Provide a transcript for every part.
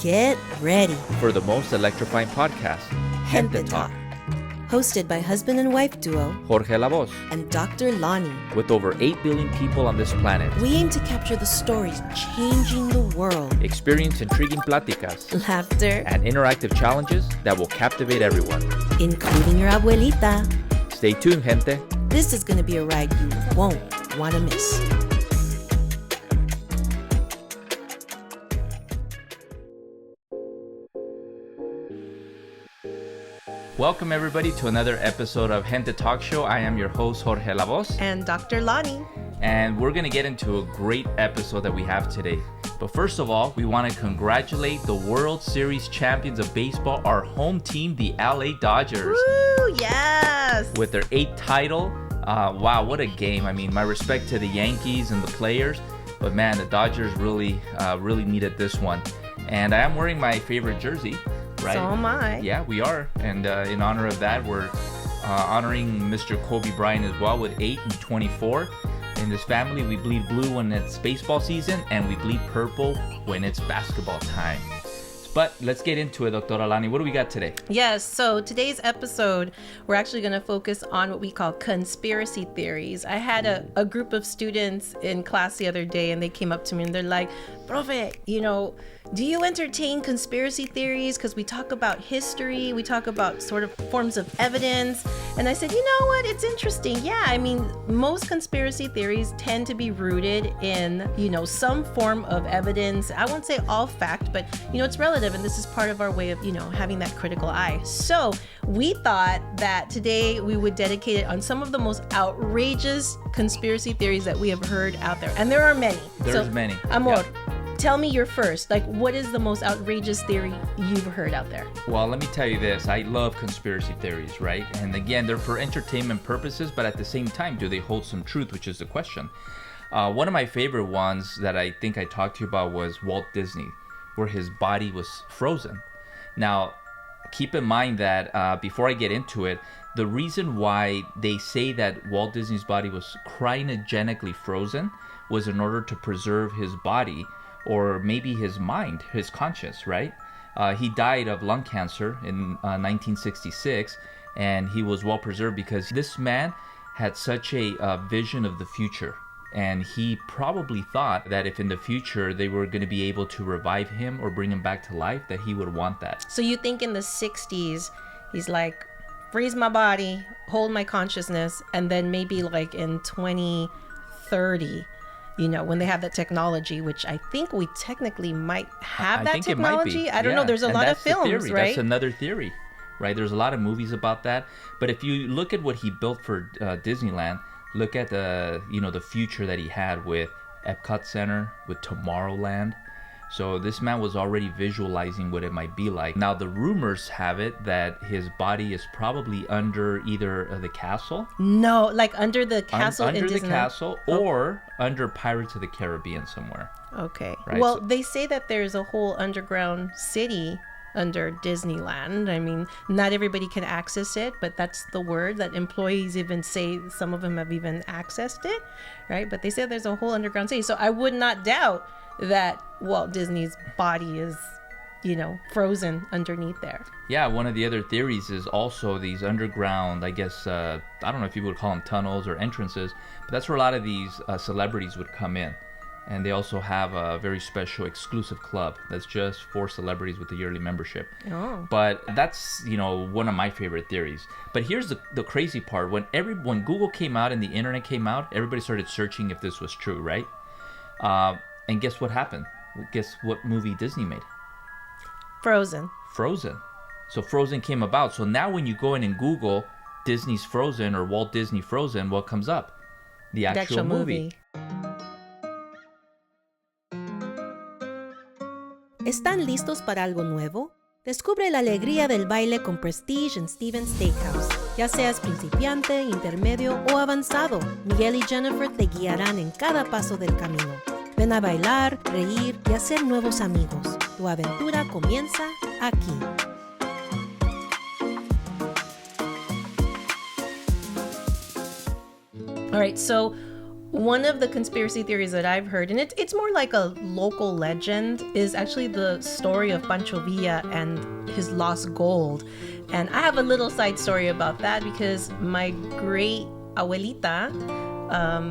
Get ready for the most electrifying podcast, Gente Talk. Hosted by husband and wife duo Jorge La Voz and Dr. Lonnie. With over 8 billion people on this planet, we aim to capture the stories changing the world, experience intriguing pláticas, laughter, and interactive challenges that will captivate everyone, including your abuelita. Stay tuned, gente. This is going to be a ride you won't want to miss. Welcome everybody to another episode of Gente Talk Show. I am your host, Jorge La Voz. And Dr. Lonnie. And we're going to get into a great episode that we have today. But first of all, we want to congratulate the World Series champions of baseball, our home team, the LA Dodgers. Woo, yes! With their 8th title. Wow, what a game. I mean, my respect to the Yankees and the players. But man, the Dodgers really needed this one. And I am wearing my favorite jersey. Right? So am I. Yeah, we are. And in honor of that, we're honoring Mr. Kobe Bryant as well with 8 and 24. In this family, we bleed blue when it's baseball season, and we bleed purple when it's basketball time. But let's get into it, Dr. Alani. What do we got today? Yes, so today's episode, we're actually going to focus on what we call conspiracy theories. I had a group of students in class the other day, and they came up to me and they're like, Profe, do you entertain conspiracy theories? Because we talk about history, we talk about sort of forms of evidence. And I said, you know what? It's interesting. Yeah, I mean, most conspiracy theories tend to be rooted in, some form of evidence. I won't say all fact, but, it's relative. And this is part of our way of, having that critical eye. So we thought that today we would dedicate it on some of the most outrageous conspiracy theories that we have heard out there. And there are many. There's many. Amor, yeah. Tell me your first. What is the most outrageous theory you've heard out there? Well, let me tell you this. I love conspiracy theories, right? And again, they're for entertainment purposes, but at the same time, do they hold some truth, which is the question. One of my favorite ones that I think I talked to you about was Walt Disney, where his body was frozen. Now, keep in mind that before I get into it, the reason why they say that Walt Disney's body was cryogenically frozen was in order to preserve his body, or maybe his mind, his conscience, right? He died of lung cancer in 1966, and he was well preserved because this man had such a vision of the future. And he probably thought that if in the future they were going to be able to revive him or bring him back to life, that he would want that. So you think in the 60s, he's like, freeze my body, hold my consciousness, and then maybe like in 2030, when they have that technology, which I think we technically might have that technology. I don't know. There's a lot of films, right? That's another theory, right? There's a lot of movies about that. But if you look at what he built for Disneyland, look at the future that he had with Epcot Center, with Tomorrowland. So this man was already visualizing what it might be like. Now, the rumors have it that his body is probably under either the castle. No, like under the castle in Disneyland. Under the castle, or under Pirates of the Caribbean somewhere. Okay. Right? Well, they say that there's a whole underground city under Disneyland. I mean, not everybody can access it, but that's the word that employees even say. Some of them have even accessed it, right? But they say there's a whole underground city. So I would not doubt that Walt Disney's body is, frozen underneath there. Yeah, one of the other theories is also these underground, I guess, I don't know if you would call them tunnels or entrances, but that's where a lot of these celebrities would come in. And they also have a very special exclusive club that's just for celebrities with a yearly membership. Oh. But that's, one of my favorite theories. But here's the crazy part. When Google came out and the internet came out, everybody started searching if this was true, right? And guess what happened? Guess what movie Disney made? Frozen. So Frozen came about. So now when you go in and Google Disney's Frozen or Walt Disney Frozen, what comes up? The actual movie. ¿Están listos para algo nuevo? Descubre la alegría del baile con Prestige en Steven's Steakhouse. Ya seas principiante, intermedio o avanzado, Miguel y Jennifer te guiarán en cada paso del camino. Ven a bailar, reír y hacer nuevos amigos. Tu aventura comienza aquí. All right, so One of the conspiracy theories that I've heard, and it's more like a local legend, is actually the story of Pancho Villa and his lost gold. And I have a little side story about that because my great abuelita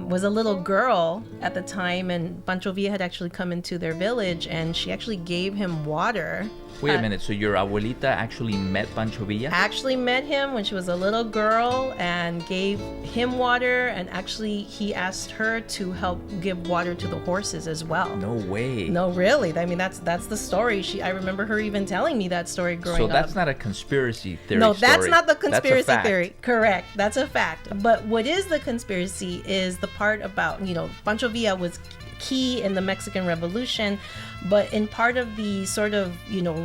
was a little girl at the time, and Pancho Villa had actually come into their village, and she actually gave him water. Wait a minute, so your abuelita actually met Pancho Villa? Actually met him when she was a little girl and gave him water, and actually he asked her to help give water to the horses as well. No way. No, really. I mean, that's the story. I remember her even telling me that story growing up. So that's not a conspiracy theory No, story. that's not the conspiracy That's a fact. theory. Correct. That's a fact. But what is the conspiracy is the part about, Pancho Villa was key in the Mexican Revolution, but in part of the sort of,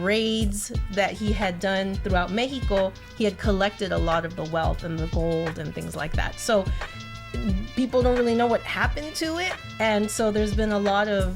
raids that he had done throughout Mexico, he had collected a lot of the wealth and the gold and things like that. So people don't really know what happened to it. And so there's been a lot of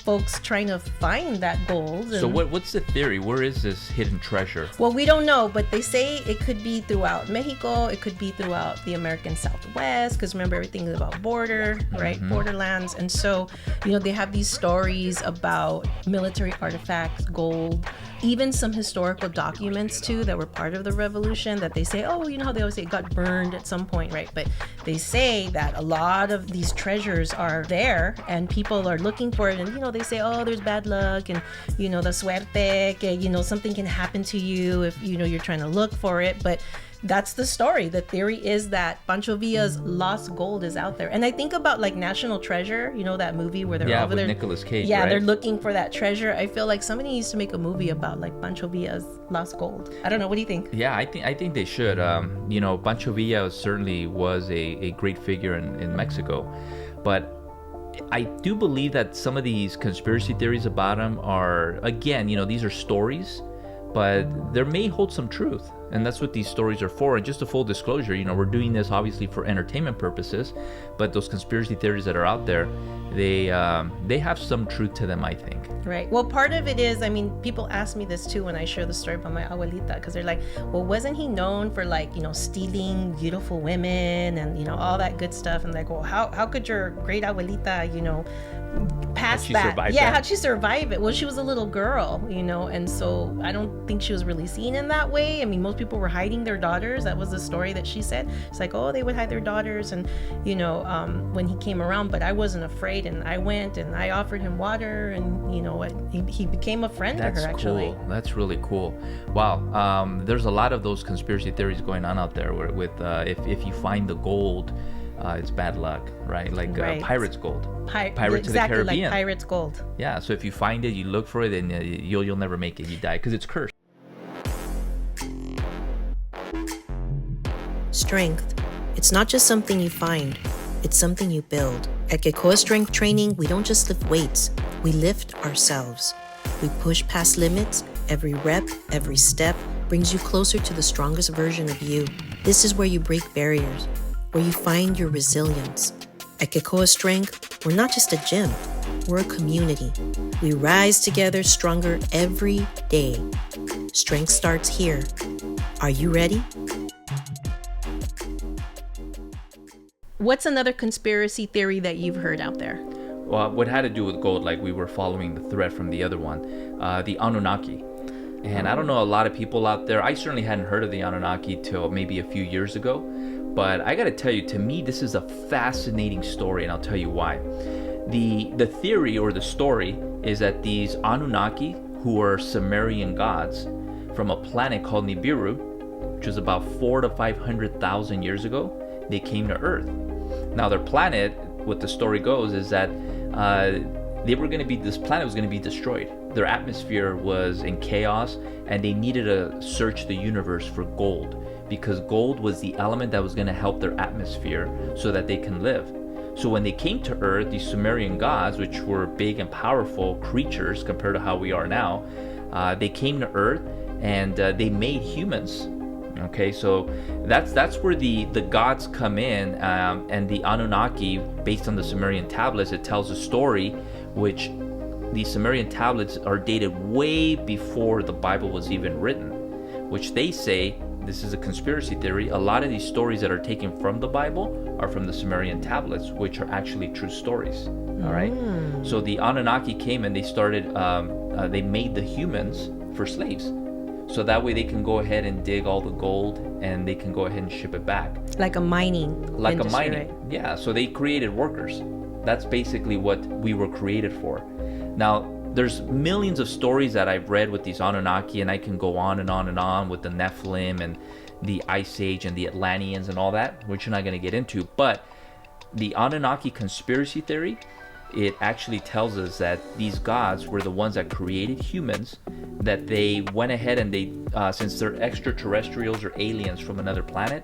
folks trying to find that gold. So what's the theory? Where is this hidden treasure? Well, we don't know, but they say it could be throughout Mexico. It could be throughout the American Southwest, because remember, everything is about border, right? Borderlands. And so, they have these stories about military artifacts, gold, even some historical documents too that were part of the revolution that they say, how they always say it got burned at some point, right? But they say that a lot of these treasures are there and people are looking for it. And, they say, there's bad luck and, the suerte, que, something can happen to you if, you're trying to look for it. But that's the story. The theory is that Pancho Villa's lost gold is out there. And I think about like National Treasure, that movie where they're over with there. Nicolas Cage, yeah, right? They're looking for that treasure. I feel like somebody needs to make a movie about like Pancho Villa's lost gold. I don't know. What do you think? Yeah, I think they should. Pancho Villa certainly was a great figure in Mexico. But I do believe that some of these conspiracy theories about him are, again, these are stories, but there may hold some truth. And that's what these stories are for. And just a full disclosure, we're doing this obviously for entertainment purposes, but those conspiracy theories that are out there, they have some truth to them, I think. Right. Well, part of it is, people ask me this too when I share the story about my abuelita, because they're like, well, wasn't he known for like, stealing beautiful women and, all that good stuff? And like, well, how could your great abuelita, pass that? Yeah, how'd she survive it? Well, she was a little girl, and so I don't think she was really seen in that way. Most people were hiding their daughters. That was the story that she said. It's like, they would hide their daughters, and when he came around, but I wasn't afraid, and I went and I offered him water, and he became a friend to her. Actually, cool. That's really cool. Wow. There's a lot of those conspiracy theories going on out there with if you find the gold, it's bad luck, right? Like right. Pirates Gold. Pirates exactly, of the Caribbean. Like Pirates Gold. Yeah, so if you find it, you look for it, and you'll never make it. You die because it's cursed. Strength. It's not just something you find, it's something you build. At Kekoa Strength Training, we don't just lift weights, we lift ourselves. We push past limits. Every rep, every step brings you closer to the strongest version of you. This is where you break barriers, where you find your resilience. At Kekoa Strength, we're not just a gym, we're a community. We rise together stronger every day. Strength starts here. Are you ready? What's another conspiracy theory that you've heard out there? Well, what had to do with gold, like we were following the thread from the other one, the Anunnaki. And I don't know a lot of people out there. I certainly hadn't heard of the Anunnaki till maybe a few years ago. But I got to tell you, to me, this is a fascinating story, and I'll tell you why. The theory or the story is that these Anunnaki, who are Sumerian gods from a planet called Nibiru, which was about 400,000 to 500,000 years ago, they came to Earth. Now their planet, what the story goes, is that this planet was going to be destroyed. Their atmosphere was in chaos, and they needed to search the universe for gold, because gold was the element that was going to help their atmosphere so that they can live. So when they came to Earth, these Sumerian gods, which were big and powerful creatures compared to how we are now, they came to Earth and they made humans. Okay, so that's where the gods come in, and the Anunnaki, based on the Sumerian tablets, it tells a story which the Sumerian tablets are dated way before the Bible was even written, which they say this is a conspiracy theory, a lot of these stories that are taken from the Bible are from the Sumerian tablets, which are actually true stories. All right. So the Anunnaki came and they started, they made the humans for slaves. So that way they can go ahead and dig all the gold and they can go ahead and ship it back. Like a mining industry, right? Yeah. So they created workers. That's basically what we were created for. Now, there's millions of stories that I've read with these Anunnaki, and I can go on and on and on with the Nephilim and the Ice Age and the Atlanteans and all that, which we're not going to get into. But the Anunnaki conspiracy theory, it actually tells us that these gods were the ones that created humans, that they went ahead and they, since they're extraterrestrials or aliens from another planet,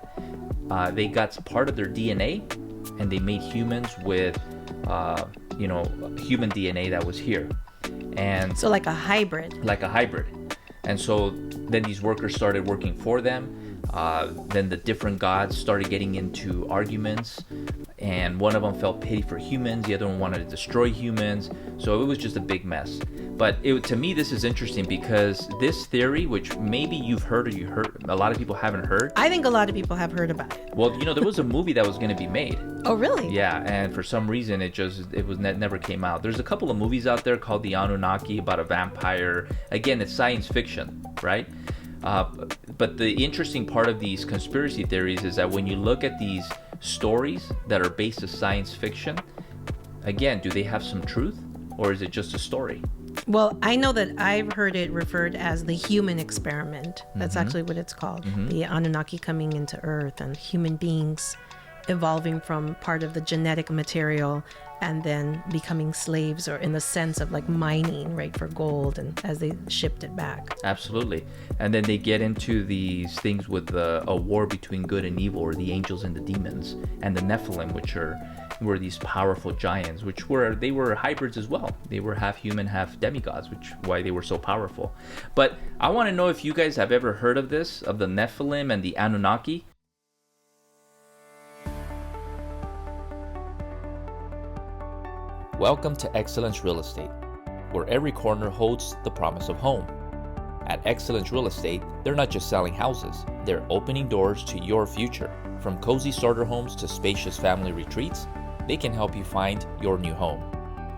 they got part of their DNA and they made humans with, human DNA that was here. And so like a hybrid. And so then these workers started working for them. Then the different gods started getting into arguments, and one of them felt pity for humans, the other one wanted to destroy humans. So it was just a big mess. But to me, this is interesting because this theory, which maybe you've heard or you heard, a lot of people haven't heard. I think a lot of people have heard about it. Well, there was a movie that was going to be made. Oh, really? Yeah, and for some reason it never came out. There's a couple of movies out there called The Anunnaki about a vampire. Again, it's science fiction, right? But the interesting part of these conspiracy theories is that when you look at these stories that are based on science fiction, again, do they have some truth or is it just a story? Well, I know that I've heard it referred as the human experiment. That's actually what it's called. The Anunnaki coming into Earth and human beings evolving from part of the genetic material and then becoming slaves, or in the sense of like mining, right, for gold, and as they shipped it back. Absolutely. And then they get into these things with a war between good and evil, or the angels and the demons, and the Nephilim, which were these powerful giants, which they were hybrids as well. They were half human, half demigods, which why they were so powerful. But I want to know if you guys have ever heard of this, of the Nephilim and the Anunnaki. Welcome to Excellence Real Estate, where every corner holds the promise of home. At Excellence Real Estate, they're not just selling houses, they're opening doors to your future. From cozy starter homes to spacious family retreats, they can help you find your new home.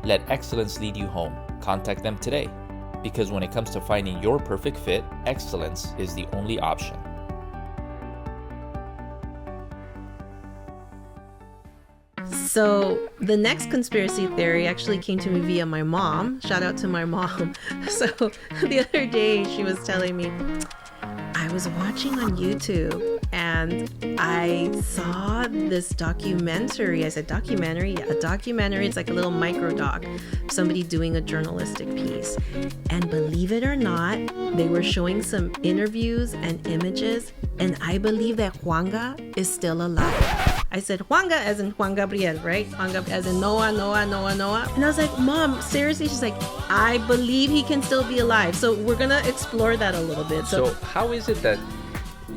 Let excellence lead you home. Contact them today, because when it comes to finding your perfect fit, excellence is the only option. So the next conspiracy theory actually came to me via my mom. Shout out to my mom. So the other day she was telling me, I was watching on YouTube and I saw this documentary. I said, documentary? Yeah, a documentary. It's like a little micro doc, somebody doing a journalistic piece. And believe it or not, they were showing some interviews and images, and I believe that Juanga is still alive. I said Juanga as in Juan Gabriel, right? Juanga as in Noah. And I was like, Mom, seriously? She's like, I believe he can still be alive. So we're going to explore that a little bit. So how is it that,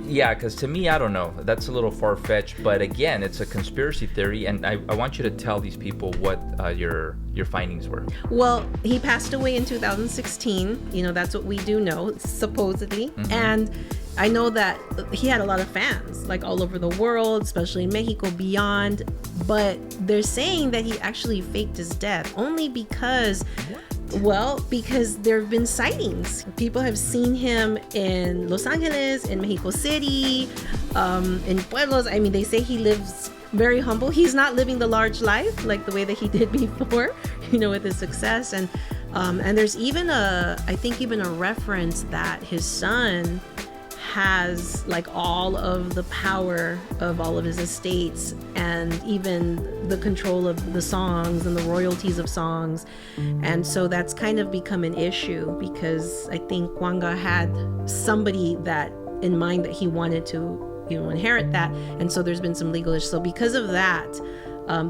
yeah, because to me, I don't know. That's a little far-fetched. But again, it's a conspiracy theory. And I want you to tell these people what your findings were. Well, he passed away in 2016. That's what we do know, supposedly. Mm-hmm. And I know that he had a lot of fans, like all over the world, especially in Mexico, beyond. But they're saying that he actually faked his death only because, because there have been sightings. People have seen him in Los Angeles, in Mexico City, in pueblos. I mean, they say he lives very humble. He's not living the large life like the way that he did before, with his success. And there's even a reference that his son has like all of the power of all of his estates and even the control of the songs and the royalties of songs. And so that's kind of become an issue because I think Juanga had somebody that in mind that he wanted to inherit that. And so there's been some legal issues. So because of that,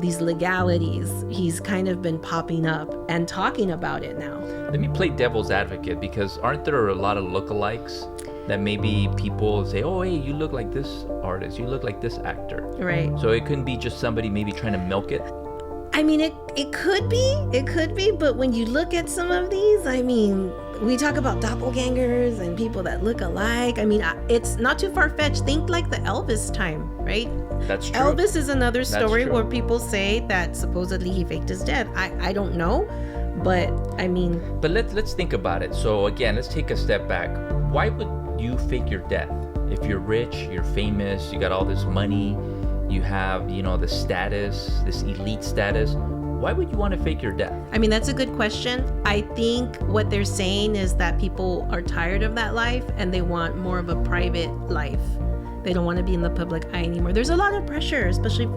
these legalities, he's kind of been popping up and talking about it now. Let me play devil's advocate, because aren't there a lot of lookalikes that maybe people say, oh, hey, you look like this artist, you look like this actor. Right. So it couldn't be just somebody maybe trying to milk it. I mean, it could be, but when you look at some of these, I mean, we talk about doppelgangers and people that look alike. I mean, it's not too far-fetched. Think like the Elvis time, right? That's true. Elvis is another story true. where people say that supposedly he faked his death. I don't know, but I mean... But let's think about it. So again, let's take a step back. Why would you fake your death? If you're rich, you're famous, you got all this money, you have, the status, this elite status, why would you want to fake your death? I mean, that's a good question. I think what they're saying is that people are tired of that life and they want more of a private life. They don't want to be in the public eye anymore. There's a lot of pressure, especially,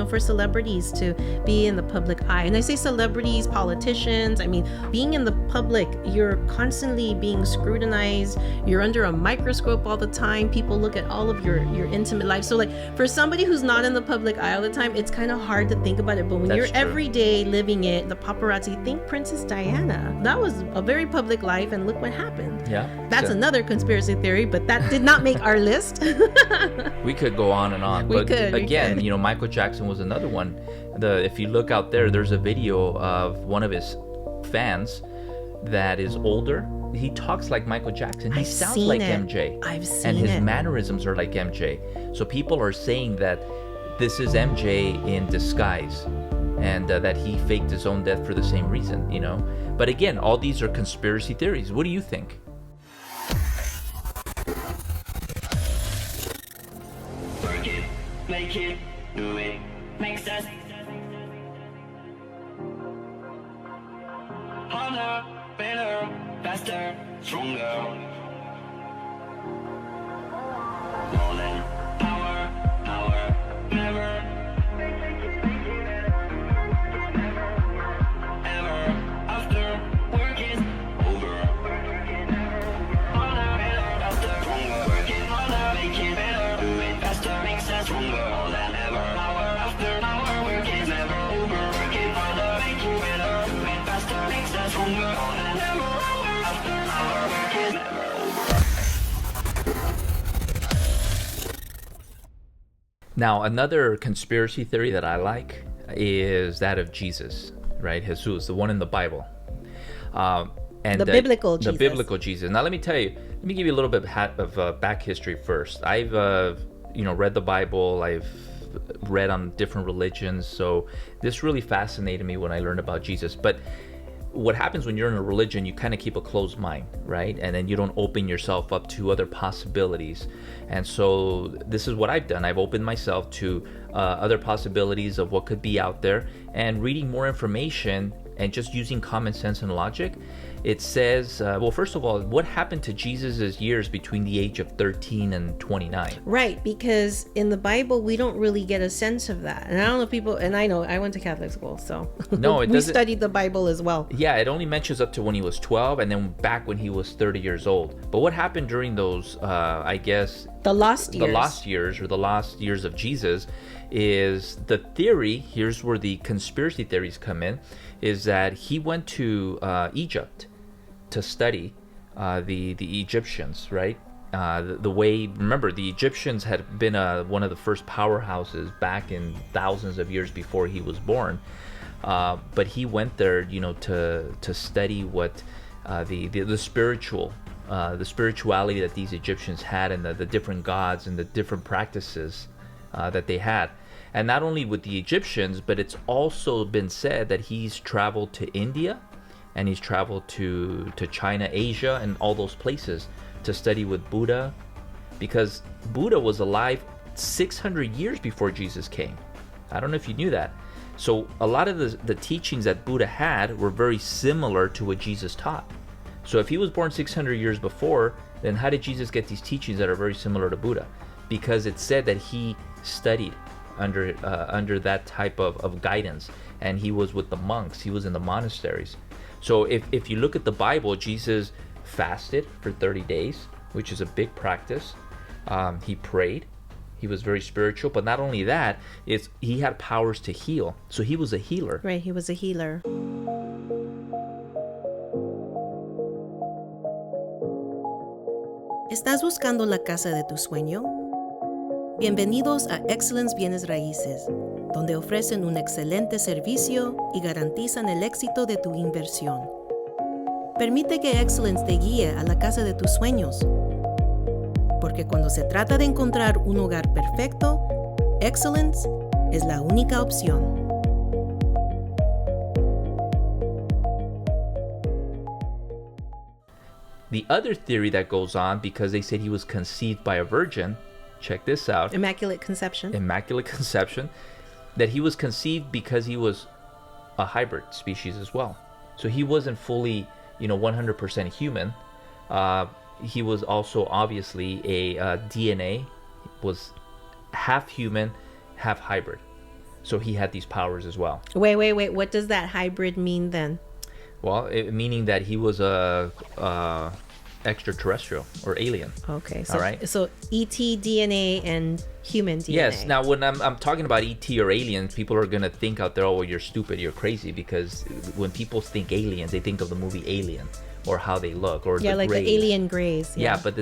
for celebrities to be in the public eye. And I say celebrities, politicians. I mean, being in the public, you're constantly being scrutinized. You're under a microscope all the time. People look at all of your intimate life. So like for somebody who's not in the public eye all the time, it's kind of hard to think about it. But when That's you're true. every day living it, the paparazzi, think Princess Diana. That was a very public life and look what happened. Yeah. That's another conspiracy theory, but that did not make our list. We could go on and on. We But could. again, Michael Jackson was another one. If you look out there's a video of one of his fans that is older. He talks like Michael Jackson. He I've sounds seen like it. MJ. I've seen And his it. mannerisms are like MJ. So people are saying that this is MJ in disguise and that he faked his own death for the same reason, But again, all these are conspiracy theories. What do you think? Make it, do it, makes us harder, better, faster, stronger. More than power, never, ever, after work is over. Harder, better, faster, stronger. Working harder, make it better, do it faster, makes us stronger. More than ever, hour after hour, work is never over. Working harder, make it better, do it faster, makes us stronger. More than ever, hour after hour, work is never over. Now, another conspiracy theory that I like is that of Jesus, right? Jesus, the one in the Bible. And The biblical The Jesus. biblical Jesus. Now, let me give you a little bit of back history first. I've, read the Bible. I've read on different religions. So this really fascinated me when I learned about Jesus. But what happens when you're in a religion, you kind of keep a closed mind, right? And then you don't open yourself up to other possibilities. And so this is what I've done. I've opened myself to other possibilities of what could be out there, and reading more information and just using common sense and logic. It says, well, first of all, what happened to Jesus' years between the age of 13 and 29? Right, because in the Bible, we don't really get a sense of that. And I don't know people, and I know, I went to Catholic school, so No, it we doesn't. studied the Bible as well. Yeah, it only mentions up to when he was 12 and then back when he was 30 years old. But what happened during those, I guess, The lost years. the lost years or the lost years of Jesus is the theory, here's where the conspiracy theories come in, is that he went to Egypt to study the Egyptians, right? The way, remember, the Egyptians had been one of the first powerhouses back in thousands of years before he was born. But he went there, to study what the spirituality that these Egyptians had, and the different gods and the different practices that they had. And not only with the Egyptians, but it's also been said that he's traveled to India and he's traveled to China, Asia, and all those places to study with Buddha, because Buddha was alive 600 years before Jesus came. I don't know if you knew that. So a lot of the teachings that Buddha had were very similar to what Jesus taught. So if he was born 600 years before, then how did Jesus get these teachings that are very similar to Buddha? Because it said that he studied under that type of guidance, and he was with the monks, he was in the monasteries. So if you look at the Bible, Jesus fasted for 30 days, which is a big practice. He prayed. He was very spiritual, but not only that, he had powers to heal. So he was a healer. Right, he was a healer. ¿Estás buscando la casa de tu sueño? Bienvenidos a Excellence Bienes Raíces, donde ofrecen un excelente servicio y garantizan el éxito de tu inversión. Permite que Excellence te guíe a la casa de tus sueños. Porque cuando se trata de encontrar un hogar perfecto, Excellence es la única opción. The other theory that goes on, because they said he was conceived by a virgin, check this out. Immaculate conception. Immaculate conception, that he was conceived because he was a hybrid species as well. So he wasn't fully, 100% human. He was also obviously a DNA, was half human, half hybrid. So he had these powers as well. Wait. What does that hybrid mean then? Well, meaning that he was a extraterrestrial or alien. Okay. So, all right. So ET DNA and human DNA. Yes. Now, when I'm talking about ET or aliens, people are gonna think out there, oh, well, you're stupid, you're crazy, because when people think aliens, they think of the movie Alien or how they look, or the like grays. The alien grays. Yeah, but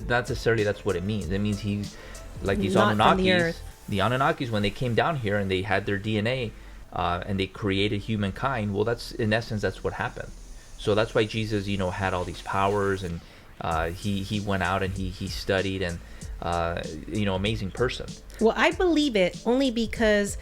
not necessarily that's what it means. It means he's like these not Anunnakis. From the Earth. The Anunnakis, when they came down here and they had their DNA and they created humankind, well, that's in essence that's what happened. So that's why Jesus, had all these powers, and he went out and he studied, and amazing person. Well, I believe it only because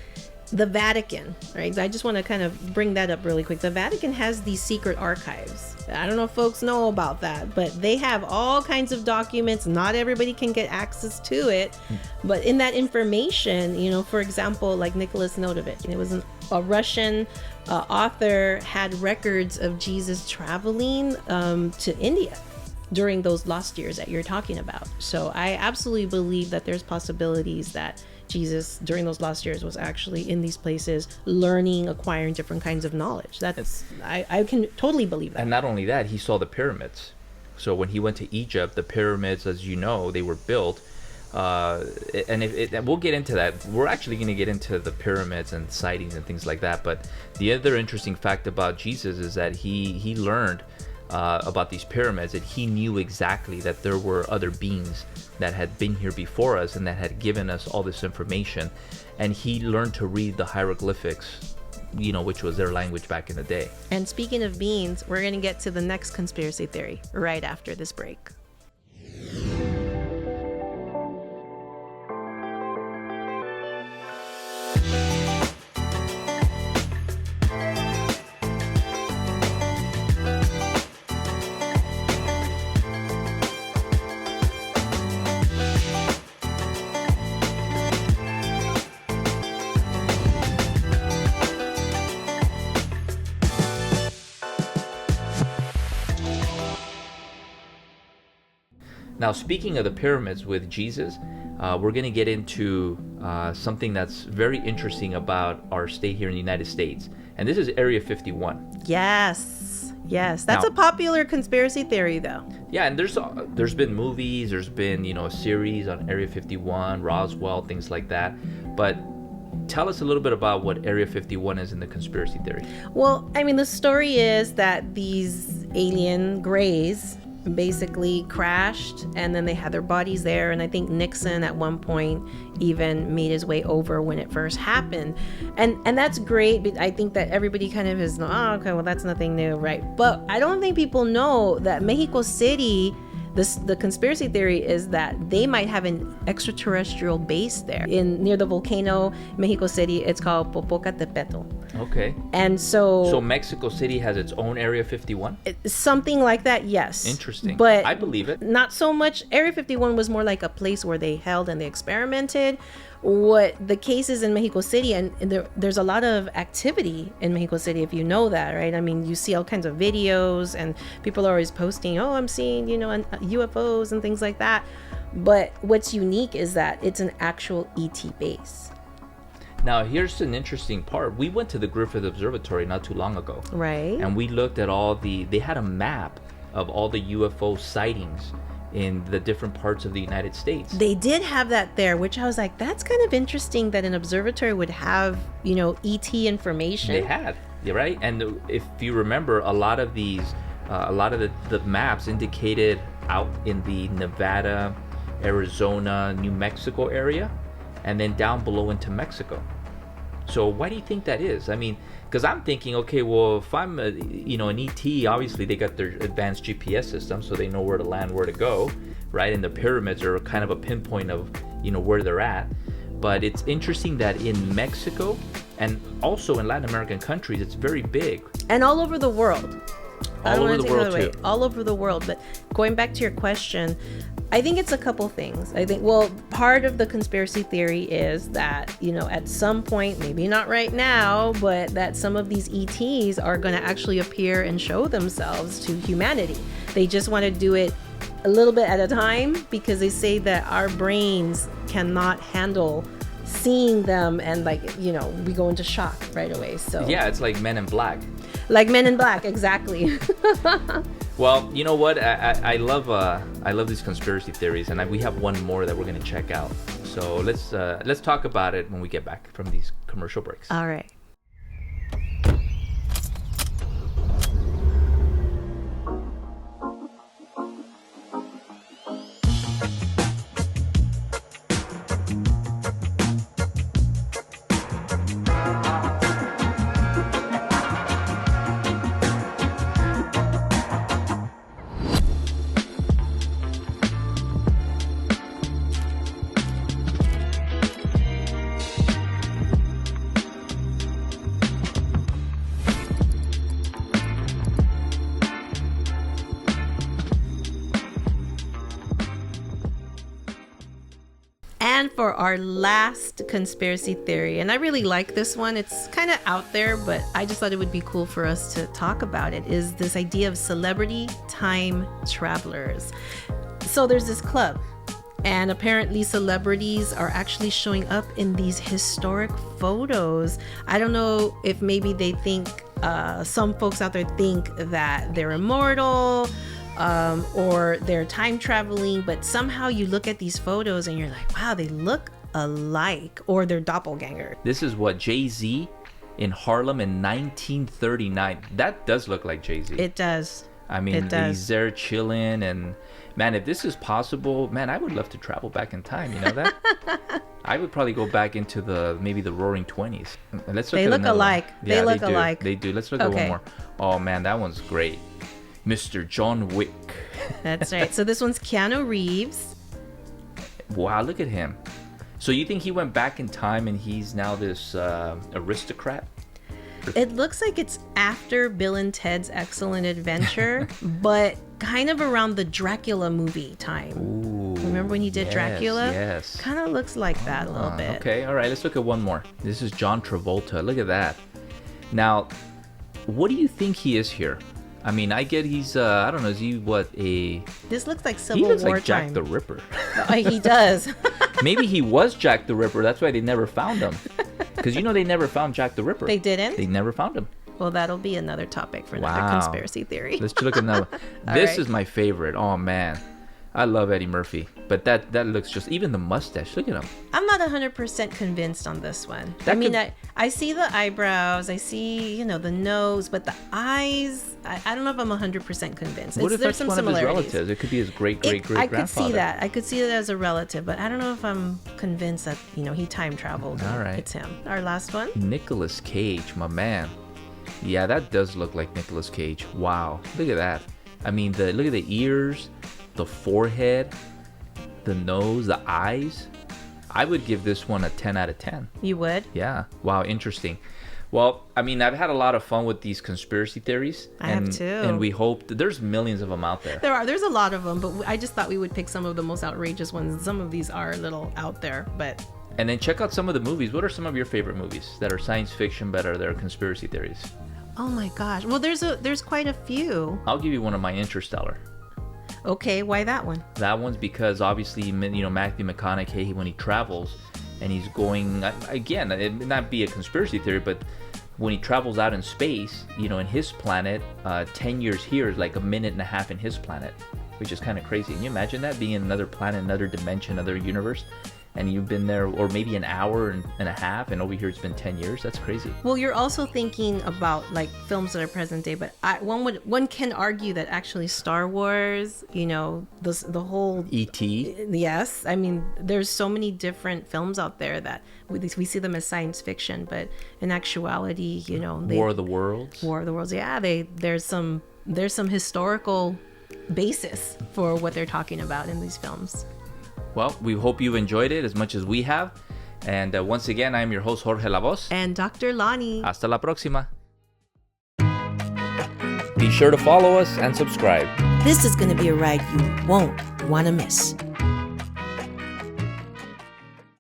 the Vatican, right? I just want to kind of bring that up really quick. The Vatican has these secret archives. I don't know if folks know about that, but they have all kinds of documents. Not everybody can get access to it, but in that information, for example, like Nicholas Notovich, it was a Russian author, had records of Jesus traveling to India during those lost years that you're talking about. So I absolutely believe that there's possibilities that Jesus during those lost years was actually in these places learning, acquiring different kinds of knowledge. I can totally believe that. And not only that, he saw the pyramids. So when he went to Egypt, the pyramids, as you know, they were built. And we'll get into that. We're actually going to get into the pyramids and sightings and things like that. But the other interesting fact about Jesus is that he learned about these pyramids, and he knew exactly that there were other beings that had been here before us and that had given us all this information. And he learned to read the hieroglyphics, which was their language back in the day. And speaking of beings, we're going to get to the next conspiracy theory right after this break. Now, speaking of the pyramids with Jesus, we're going to get into something that's very interesting about our state here in the United States. And this is Area 51. Yes. That's a popular conspiracy theory, though. Yeah, and there's been movies, there's been, a series on Area 51, Roswell, things like that. But tell us a little bit about what Area 51 is in the conspiracy theory. Well, the story is that these alien grays basically crashed, and then they had their bodies there, and I think Nixon at one point even made his way over when it first happened, and that's great. But I think that everybody kind of is, okay, well, that's nothing new, right? But I don't think people know that Mexico City, the conspiracy theory is that they might have an extraterrestrial base there near the volcano, Mexico City. It's called Popocatépetl. Okay. And so Mexico City has its own Area 51? Something like that, yes. Interesting. But I believe it. Not so much. Area 51 was more like a place where they held and they experimented. What the case is in Mexico City, and there's a lot of activity in Mexico City, if you know that, right? You see all kinds of videos, and people are always posting, I'm seeing, UFOs and things like that. But what's unique is that it's an actual ET base. Now, here's an interesting part. We went to the Griffith Observatory not too long ago. Right. And we looked at they had a map of all the UFO sightings in the different parts of the United States. They did have that there, which I was like, that's kind of interesting that an observatory would have, ET information. They had, right? And if you remember, a lot of the maps indicated out in the Nevada, Arizona, New Mexico area, and then down below into Mexico. So why do you think that is? I mean, because I'm thinking, okay, well, if I'm an ET, obviously they got their advanced GPS system, so they know where to land, where to go, right? And the pyramids are kind of a pinpoint of where they're at. But it's interesting that in Mexico and also in Latin American countries, it's very big. And all over the world. All over the world too. All over the world. But going back to your question, I think it's a couple things. I think, well, part of the conspiracy theory is that, at some point, maybe not right now, but that some of these ETs are going to actually appear and show themselves to humanity. They just want to do it a little bit at a time because they say that our brains cannot handle seeing them and we go into shock right away. So yeah, it's like Men in Black. Like Men in Black, exactly. Well, you know what? I love these conspiracy theories, and we have one more that we're going to check out. So let's talk about it when we get back from these commercial breaks. All right. And for our last conspiracy theory, and I really like this one, it's kind of out there, but I just thought it would be cool for us to talk about it, is this idea of celebrity time travelers. So there's this club, and apparently celebrities are actually showing up in these historic photos. I don't know if maybe they think, some folks out there think that they're immortal, or they're time traveling, but somehow you look at these photos and you're like, wow, they look alike, or they're doppelganger. This is what Jay-Z in Harlem in 1939. That does look like Jay-Z. It does. I mean, he's there chilling, and man, if this is possible, man, I would love to travel back in time. You know that? I would probably go back into maybe the Roaring 20s. Let's look. They look alike. Yeah, they look alike. They do. Let's look at one more. Oh man, that one's great. Mr. John Wick. That's right. So this one's Keanu Reeves. Wow, look at him. So you think he went back in time and he's now this aristocrat? It looks like it's after Bill and Ted's Excellent Adventure, but kind of around the Dracula movie time. Ooh, remember when he did Dracula? Yes. Kind of looks like that a little bit. Okay, all right. Let's look at one more. This is John Travolta. Look at that. Now, what do you think he is here? I mean, I get he's, I don't know, is he This looks like Civil War time. He looks like Jack the Ripper. He does. Maybe he was Jack the Ripper. That's why they never found him. Because they never found Jack the Ripper. They didn't? They never found him. Well, that'll be another topic for another conspiracy theory. Let's look at another. This is my favorite. Oh, man. I love Eddie Murphy, but that looks just, even the mustache, look at him. I'm not 100% convinced on this one. I see the eyebrows, I see, the nose, but the eyes, I don't know if I'm 100% convinced. What if that's one of his relatives? It could be his great-great-grandfather. I could see that. I could see it as a relative, but I don't know if I'm convinced that, he time traveled. All right. It's him. Our last one. Nicolas Cage, my man. Yeah, that does look like Nicolas Cage. Wow. Look at that. I mean, look at the ears, the forehead, the nose, the eyes. I would give this one a 10 out of 10. You would? Yeah. Wow, interesting. Well, I mean, I've had a lot of fun with these conspiracy theories. I have too. And we hope that there's millions of them out there. There's a lot of them, but I just thought we would pick some of the most outrageous ones. Some of these are a little out there, but... And then check out some of the movies. What are some of your favorite movies that are science fiction but are conspiracy theories? Oh my gosh. Well, there's quite a few. I'll give you one of my, Interstellar. Okay, why that one? That one's because obviously, Matthew McConaughey, when he travels and he's going, again, it may not be a conspiracy theory, but when he travels out in space, in his planet, 10 years here is like a minute and a half in his planet, which is kind of crazy. Can you imagine that, being in another planet, another dimension, another universe? and you've been there, or maybe an hour and a half, and over here it's been 10 years. That's crazy. Well, you're also thinking about like films that are present day, but one can argue that actually Star Wars, you know, the whole E.T. Yes, I mean, there's so many different films out there that we see them as science fiction, but in actuality, you know, War of the Worlds. Yeah, there's some historical basis for what they're talking about in these films. Well, we hope you've enjoyed it as much as we have. And once again, I'm your host, Jorge La Voz. And Dr. Lonnie. Hasta la próxima. Be sure to follow us and subscribe. This is going to be a ride you won't want to miss.